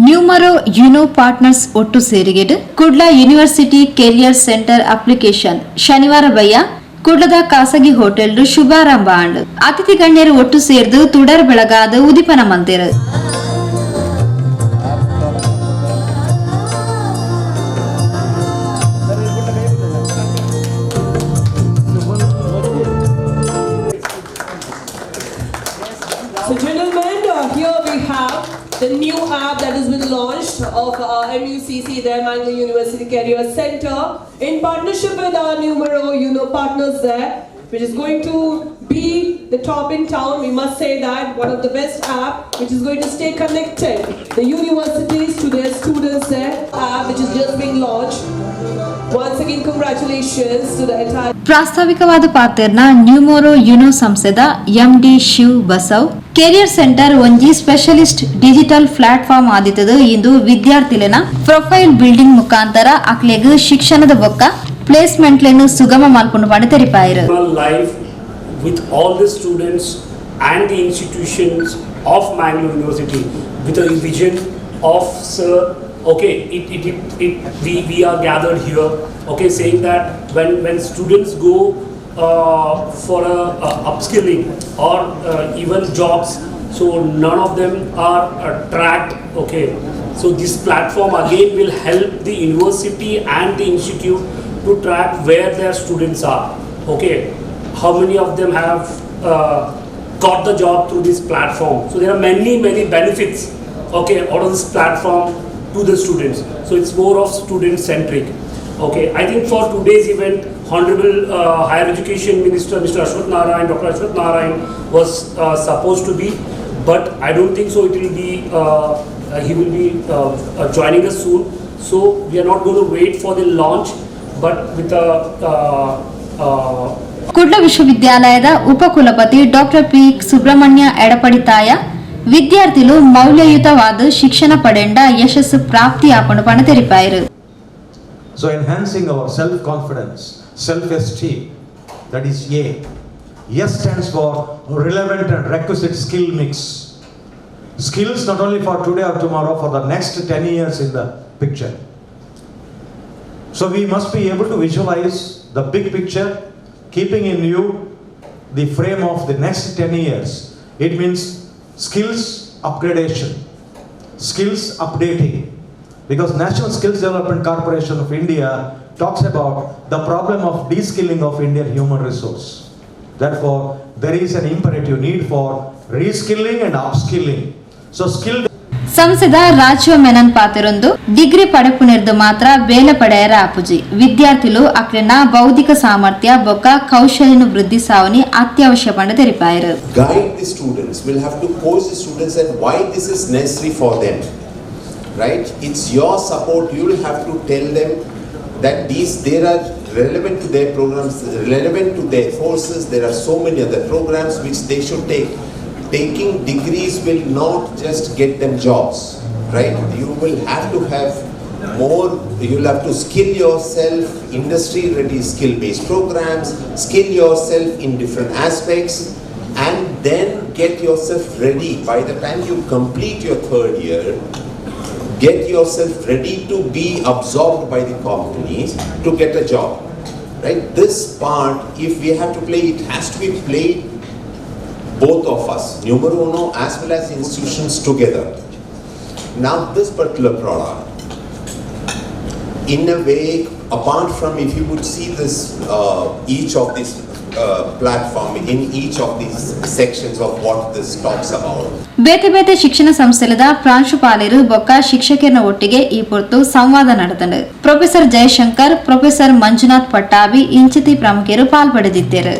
Numero Uno partners ಒಟ್ಟು ಸೇರಿಗೆಡು Kudla university career centre application ಶನಿವಾರ ಬಯ್ಯ ಕುಡ್ಲದ ಖಾಸಗಿ ಹೋಟೆಲ್ ಶುಭಾರಂಭ ಆಂಡ್ ಅತಿಥಿ ಗಣ್ಯರು ಒಟ್ಟು ಸೇರ್ದು ತುಡರ್ ಬೆಳಗಾದ ಉದಿಪನ ಮಂದಿರ So gentlemen, here we have the new app that has been launched of MUCC, the Mangalore University Career Center, in partnership with our Numero partners there, which is going to be the top in town. We must say that one of the best app, which is going to stay connected the universities to their students there. App which is just being launched. Once again, congratulations to the entire. ಪ್ರಾಸ್ತಾವಿಕವಾದ ಪಾತ್ರನ ನ್ಯೂಮರೋ ಯುನೋ ಸಂಸ್ಥೆದ MD Shiv Basav career centre ಒಂಜಿ specialist digital platform ಆದಿತದ ಇಂದು ವಿದ್ಯಾರ್ಥಿಲೆನ profile building ಮುಖಾಂತರ ಅಕ್ಲೆಗ್ ಶಿಕ್ಷಣದ ಬೊಕ್ಕ ಪ್ಲೇಸ್ಮೆಂಟ್ಲೆನ್ನು ಸುಗಮ ಮಾಲ್ಪುಂಡು ಪಂಡ ತೆರಿಪಾಯಿರು. With all the students and the institutions of Mangalore University with a vision of sir, okay, we are gathered here, okay, saying that when students go for a upskilling or even jobs, so none of them are tracked, okay. So this platform again will help the university and the institute to track where their students are, okay. How many of them have got the job through this platform? So there are many benefits, okay, out of this platform to the students. So it's more of student centric, okay. I think for today's event, Honorable Higher Education Minister Mr. Ashwath Narayan, Dr. Ashwath Narayan was supposed to be, but I don't think so. It will be he will be joining us soon. So we are not going to wait for the launch, but with a Kudla ವಿಶ್ವವಿದ್ಯಾಲಯದ ಉಪಕುಲಪತಿ doctor P Subrahmanya Edapadithaya ವಿದ್ಯಾರ್ಥಿಗಳು ಮೌಲ್ಯಯುತವಾದ ಶಿಕ್ಷಣ ಪಡೆಂಡ ಯಶಸ್ಸು ಪ್ರಾಪ್ತಿ ಆಪಣು ಪಣ ತೆರಿಪಾಯಿರು. So enhancing our self confidence, self esteem, that is A. S stands for relevant and requisite skill mix. Skills not only for today or tomorrow, for the next 10 years in the picture. So we must be able to visualize the big picture, keeping in view the frame of the next 10 years. It means skills upgradation, skills updating, because National Skills Development Corporation of India talks about the problem of de-skilling of Indian human resource. Therefore, there is an imperative need for reskilling and upskilling. So skilled ಸಂಸದ Rajiv Menon ಪಾತ್ರೊಂದು degree ಪಡೆಪುಣಿರ್ದು ಮಾತ್ರ ಬೇಲ ಪಡೆಯರ ಆಪುಜಿ ವಿದ್ಯಾರ್ಥಿಗಳು ಅಕ್ಲೆನ ಬೌದ್ಧಿಕ ಸಾಮರ್ಥ್ಯ ಬೊಕ್ಕ ಕೌಶಲ್ಯನು ವೃದ್ಧಿ ಸಾವನಿ ಅತ್ಯವಶ್ಯ ಪಂಡ ತೆರಿಪಾಯಿರು. Guide the students, will have to coach the students and why this is necessary for them, right? It's your support. You will have to tell them that they are relevant to their programs, relevant to their courses. There are so many other programs which they should take. Taking degrees will not just get them jobs, right? You will have to have more, you will have to skill yourself, industry ready skill based programs, skill yourself in different aspects, and then get yourself ready. By the time you complete your third year, get yourself ready to be absorbed by the companies to get a job, right? This part, if we have to play, it has to be played both of us, Numero Uno as well as institutions together. Now this particular product, in a way, apart from if you would see this, each of these platform, in each of these sections of what this talks about. ಬೇತೆ ಬೇತೆ ಶಿಕ್ಷಣ ಸಂಸ್ಥೆಲದ ಪ್ರಾಂಶುಪಾಲರು ಬೊಕ್ಕ ಶಿಕ್ಷಕರ ಒಟ್ಟಿಗೆ ಈ ಪೊರ್ತು ಸಂವಾದ ನಡೆದನು. ಪ್ರೊಫೆಸರ್ ಜಯಶಂಕರ್, ಪ್ರೊಫೆಸರ್ ಮಂಜುನಾಥ್ ಪಟ್ಟಾಭಿ ಇಂಚಿತಿ ಪ್ರಮುಖರು ಪಾಲ್ಪಡೆದಿದ್ದರು.